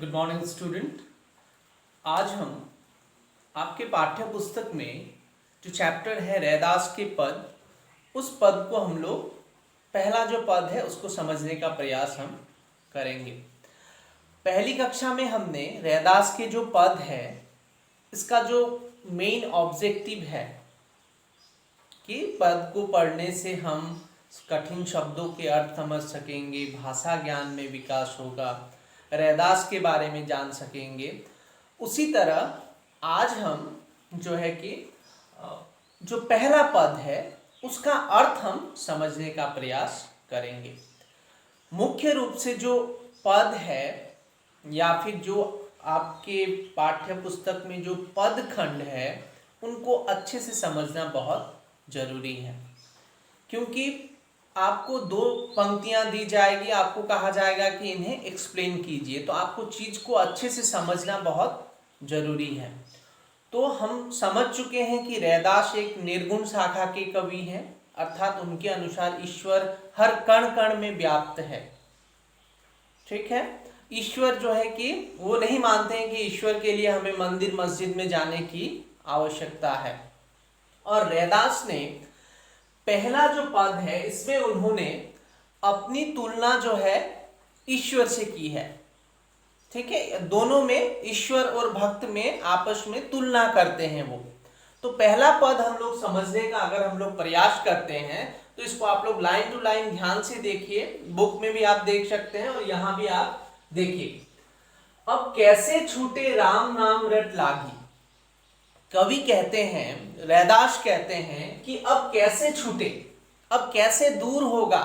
Good morning student. आज हम आपके पाठ्य पुस्तक में जो चैप्टर है रैदास के पद, उस पद को हम लोग पहला जो पद है उसको समझने का प्रयास हम करेंगे। पहली कक्षा में हमने रैदास के जो पद है इसका जो मेन ऑब्जेक्टिव है कि पद को पढ़ने से हम कठिन शब्दों के अर्थ समझ सकेंगे, भाषा ज्ञान में विकास होगा, रैदास के बारे में जान सकेंगे। उसी तरह आज हम जो है कि जो पहला पद है उसका अर्थ हम समझने का प्रयास करेंगे। मुख्य रूप से जो पद है या फिर जो आपके पाठ्य पुस्तक में जो पद खंड है उनको अच्छे से समझना बहुत जरूरी है, क्योंकि आपको दो पंक्तियां दी जाएगी, आपको कहा जाएगा कि इन्हें एक्सप्लेन कीजिए, तो आपको चीज को अच्छे से समझना बहुत जरूरी है। तो हम समझ चुके हैं कि रैदास एक निर्गुण शाखा के कवि हैं, अर्थात उनके अनुसार ईश्वर हर कण कण में व्याप्त है। ठीक है, ईश्वर जो है कि वो नहीं मानते हैं कि ईश्वर के लिए हमें मंदिर मस्जिद में जाने की आवश्यकता है। और रैदास ने पहला जो पद है इसमें उन्होंने अपनी तुलना जो है ईश्वर से की है। ठीक है, दोनों में ईश्वर और भक्त में आपस में तुलना करते हैं वो। तो पहला पद हम लोग समझने का अगर हम लोग प्रयास करते हैं तो इसको आप लोग लाइन टू लाइन ध्यान से देखिए, बुक में भी आप देख सकते हैं और यहां भी आप देखिए। अब कैसे छूटे राम नाम रट लागी, कवि कहते हैं, रैदास कहते हैं कि अब कैसे छूटे, अब कैसे दूर होगा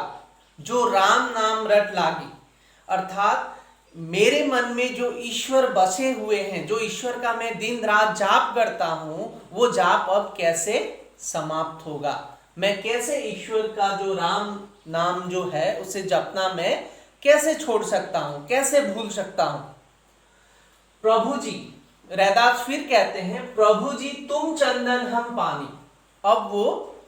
जो राम नाम रट लागी, अर्थात मेरे मन में जो ईश्वर बसे हुए हैं, जो ईश्वर का मैं दिन रात जाप करता हूं, वो जाप अब कैसे समाप्त होगा, मैं कैसे ईश्वर का जो राम नाम जो है उसे जपना मैं कैसे छोड़ सकता हूं, कैसे भूल सकता हूं। प्रभु जी, रैदास फिर कहते हैं, प्रभु जी तुम चंदन हम पानी। अब वो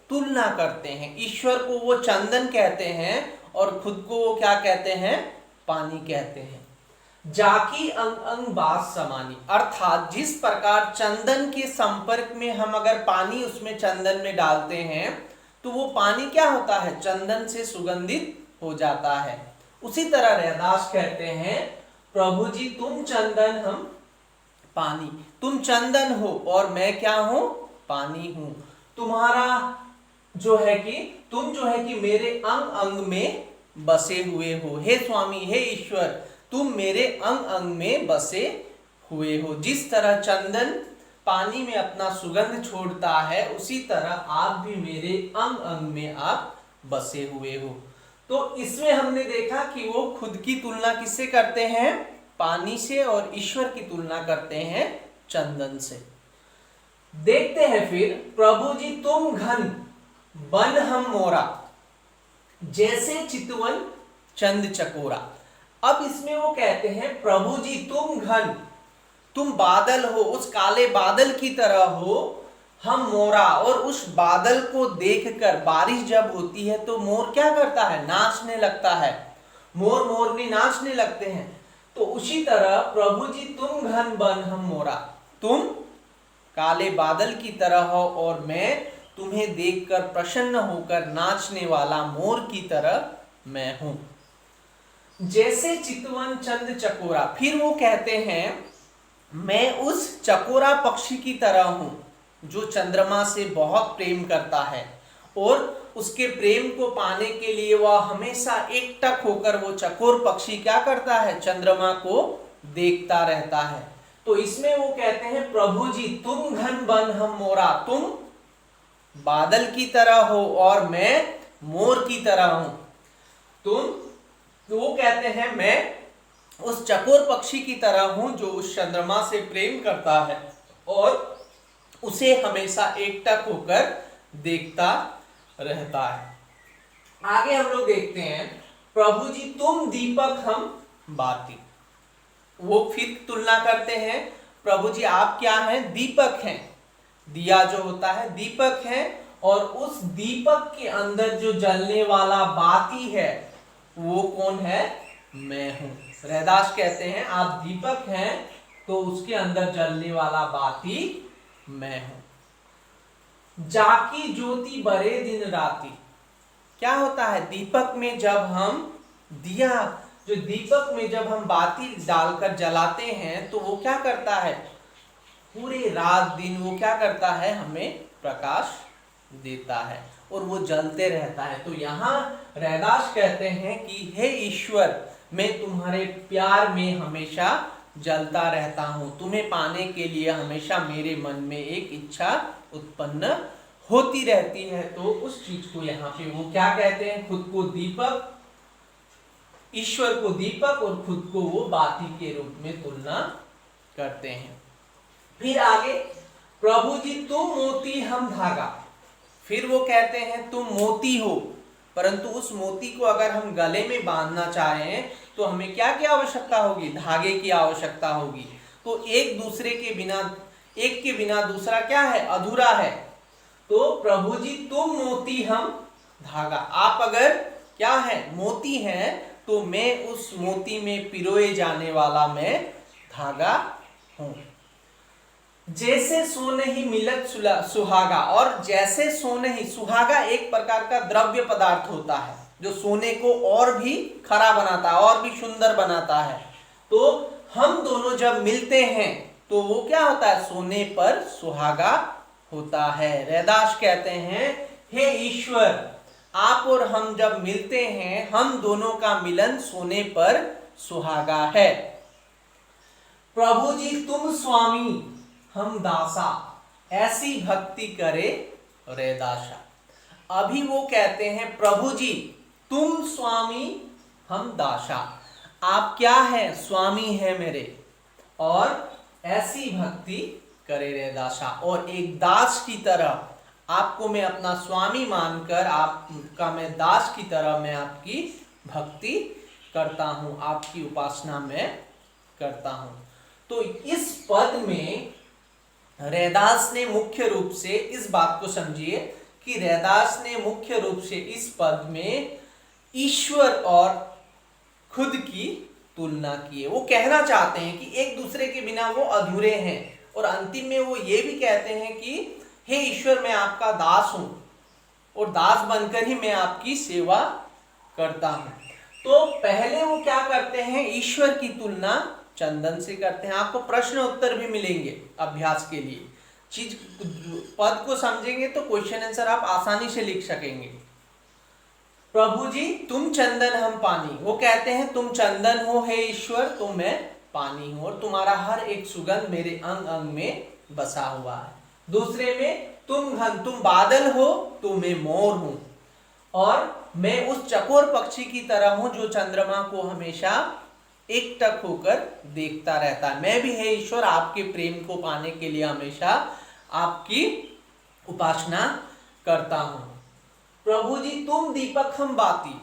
तुलना करते हैं, ईश्वर को वो चंदन कहते हैं और खुद को वो क्या कहते हैं, पानी कहते हैं। जाकी अंग अंग बास समानी, अर्थात जिस प्रकार चंदन के संपर्क में हम अगर पानी उसमें चंदन में डालते हैं तो वो पानी क्या होता है, चंदन से सुगंधित हो जाता है। उसी तरह रैदास कहते हैं, प्रभु जी तुम चंदन हम पानी, तुम चंदन हो और मैं क्या हूं, पानी हूं। तुम्हारा जो है कि तुम जो है कि मेरे अंग अंग में बसे हुए हो, हे स्वामी, हे ईश्वर, तुम मेरे अंग अंग में बसे हुए हो। जिस तरह चंदन पानी में अपना सुगंध छोड़ता है उसी तरह आप भी मेरे अंग अंग में आप बसे हुए हो। तो इसमें हमने देखा कि वो खुद की तुलना किससे करते हैं, पानी से, और ईश्वर की तुलना करते हैं चंदन से। देखते हैं फिर, प्रभु जी तुम घन बन हम मोरा, जैसे चितवन चंद चकोरा। अब इसमें वो कहते हैं, प्रभु जी तुम घन, तुम बादल हो, उस काले बादल की तरह हो, हम मोरा, और उस बादल को देखकर बारिश जब होती है तो मोर क्या करता है, नाचने लगता है, मोर मोरनी नाचने लगते हैं। तो उसी तरह प्रभु जी तुम घन बन हम मोरा, तुम काले बादल की तरह हो और मैं तुम्हें देखकर प्रसन्न होकर नाचने वाला मोर की तरह मैं हूं। जैसे चितवन चंद चकोरा, फिर वो कहते हैं, मैं उस चकोरा पक्षी की तरह हूं जो चंद्रमा से बहुत प्रेम करता है और उसके प्रेम को पाने के लिए वह हमेशा एकटक होकर वो चकोर पक्षी क्या करता है, चंद्रमा को देखता रहता है। तो इसमें वो कहते हैं, प्रभु जी तुम घन बन हम मोरा, तुम बादल की तरह हो और मैं मोर की तरह हूं। तो वो कहते हैं, मैं उस चकोर पक्षी की तरह हूं जो उस चंद्रमा से प्रेम करता है और उसे हमेशा एकटक होकर देखता रहता है। आगे हम लोग देखते हैं, प्रभु जी तुम दीपक हम बाती। वो फिर तुलना करते हैं, प्रभु जी आप क्या हैं, दीपक हैं, दिया जो होता है दीपक है, और उस दीपक के अंदर जो जलने वाला बाती है वो कौन है, मैं हूं। रैदास कहते हैं आप दीपक हैं तो उसके अंदर जलने वाला बाती मैं हूं। जाकी ज्योति बरे दिन राती, क्या होता है दीपक में जब हम दिया, जो दीपक में जब हम बाती डालकर जलाते हैं तो वो क्या करता है, पूरे रात दिन वो क्या करता है, हमें प्रकाश देता है और वो जलते रहता है। तो यहाँ रैदास कहते हैं कि हे ईश्वर, मैं तुम्हारे प्यार में हमेशा जलता रहता हूं, तुम्हें पाने के लिए हमेशा मेरे मन में एक इच्छा उत्पन्न होती रहती है। तो उस चीज को यहाँ पे वो क्या कहते हैं, खुद को दीपक, ईश्वर को दीपक और खुद को वो बाती के रूप में तुलना करते हैं। फिर आगे, प्रभु जी तुम मोती हम धागा, फिर वो कहते हैं तुम मोती हो, परंतु उस मोती को अगर हम गले में बांधना चाहें तो हमें क्या की आवश्यकता होगी, धागे की आवश्यकता होगी। तो एक दूसरे के बिना, एक के बिना दूसरा क्या है, अधूरा है। तो प्रभु जी तुम मोती हम धागा, आप अगर क्या है, मोती हैं, तो मैं उस मोती में पिरोए जाने वाला मैं धागा हूं। जैसे सोने ही मिलत सुहागा, और जैसे सोने ही, सुहागा एक प्रकार का द्रव्य पदार्थ होता है जो सोने को और भी खरा बनाता है, और भी सुंदर बनाता है। तो हम दोनों जब मिलते हैं तो वो क्या होता है, सोने पर सुहागा होता है। रैदास कहते हैं हे ईश्वर, आप और हम जब मिलते हैं, हम दोनों का मिलन सोने पर सुहागा है। प्रभु जी तुम स्वामी हम दासा, ऐसी भक्ति करे रैदासा। अभी वो कहते हैं प्रभु जी तुम स्वामी हम दासा, आप क्या है, स्वामी है मेरे, और ऐसी भक्ति करे रैदासा, और एक दास की तरह आपको मैं अपना स्वामी मानकर आपका मैं दास की तरह मैं आपकी भक्ति करता हूं, आपकी उपासना मैं करता हूं। तो इस पद में रैदास ने मुख्य रूप से, इस बात को समझिए कि रैदास ने मुख्य रूप से इस पद में ईश्वर और खुद की तुलना की है। वो कहना चाहते हैं कि एक दूसरे के बिना वो अधूरे हैं, और अंतिम में वो ये भी कहते हैं कि हे ईश्वर मैं आपका दास हूं, और दास बनकर ही मैं आपकी सेवा करता हूं। तो पहले वो क्या करते हैं, ईश्वर की तुलना चंदन से करते हैं। आपको प्रश्न उत्तर भी मिलेंगे अभ्यास के लिए, चीज पद को समझेंगे तो क्वेश्चन आंसर आप आसानी से लिख सकेंगे। प्रभु जी तुम चंदन हम पानी, वो कहते हैं तुम चंदन हो हे ईश्वर, तो मैं पानी हूं, और तुम्हारा हर एक सुगंध मेरे अंग अंग में बसा हुआ है। दूसरे में तुम बादल हो तो मैं मोर हूं, और मैं उस चकोर पक्षी की तरह हूं जो चंद्रमा को हमेशा एकटक होकर देखता रहता है। मैं भी है ईश्वर आपके प्रेम को पाने के लिए हमेशा आपकी उपासना करता हूं। प्रभु जी तुम दीपक हम बाती,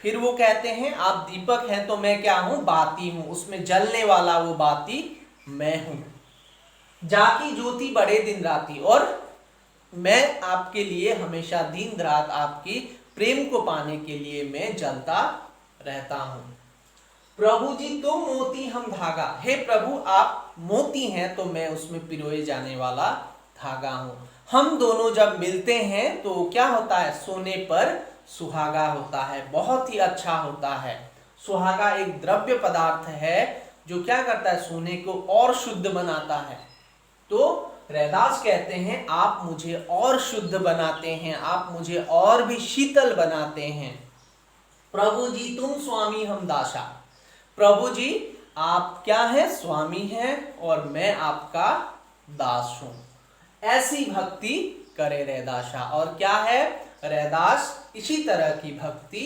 फिर वो कहते हैं आप दीपक हैं तो मैं क्या हूं, बाती हूं, उसमें जलने वाला वो बाती मैं हूं। जाकी ज्योति बड़े दिन राती, और मैं आपके लिए हमेशा दिन रात आपकी प्रेम को पाने के लिए मैं जलता रहता हूं। प्रभु जी तुम मोती हम धागा, हे प्रभु आप मोती हैं तो मैं उसमें पिरोए जाने वाला धागा हूं। हम दोनों जब मिलते हैं तो क्या होता है, सोने पर सुहागा होता है, बहुत ही अच्छा होता है। सुहागा एक द्रव्य पदार्थ है जो क्या करता है, सोने को और शुद्ध बनाता है। तो रैदास कहते हैं आप मुझे और शुद्ध बनाते हैं, आप मुझे और भी शीतल बनाते हैं। प्रभु जी तुम स्वामी हम दासा, प्रभु जी आप क्या है, स्वामी हैं, और मैं आपका दास हूं। ऐसी भक्ति करे रैदासा, और क्या है, रैदास इसी तरह की भक्ति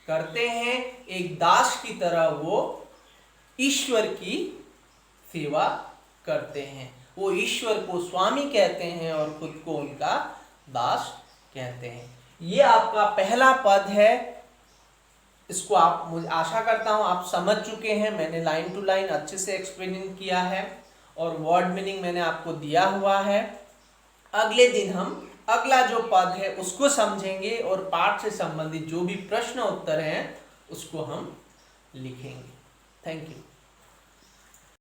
करते हैं, एक दास की तरह वो ईश्वर की सेवा करते हैं। वो ईश्वर को स्वामी कहते हैं और खुद को उनका दास कहते हैं। ये आपका पहला पद है, इसको आप, मुझे आशा करता हूं आप समझ चुके हैं। मैंने लाइन टू लाइन अच्छे से एक्सप्लेन किया है और वर्ड मीनिंग मैंने आपको दिया हुआ है। अगले दिन हम अगला जो पद है उसको समझेंगे और पाठ से संबंधित जो भी प्रश्न उत्तर हैं उसको हम लिखेंगे। Thank you.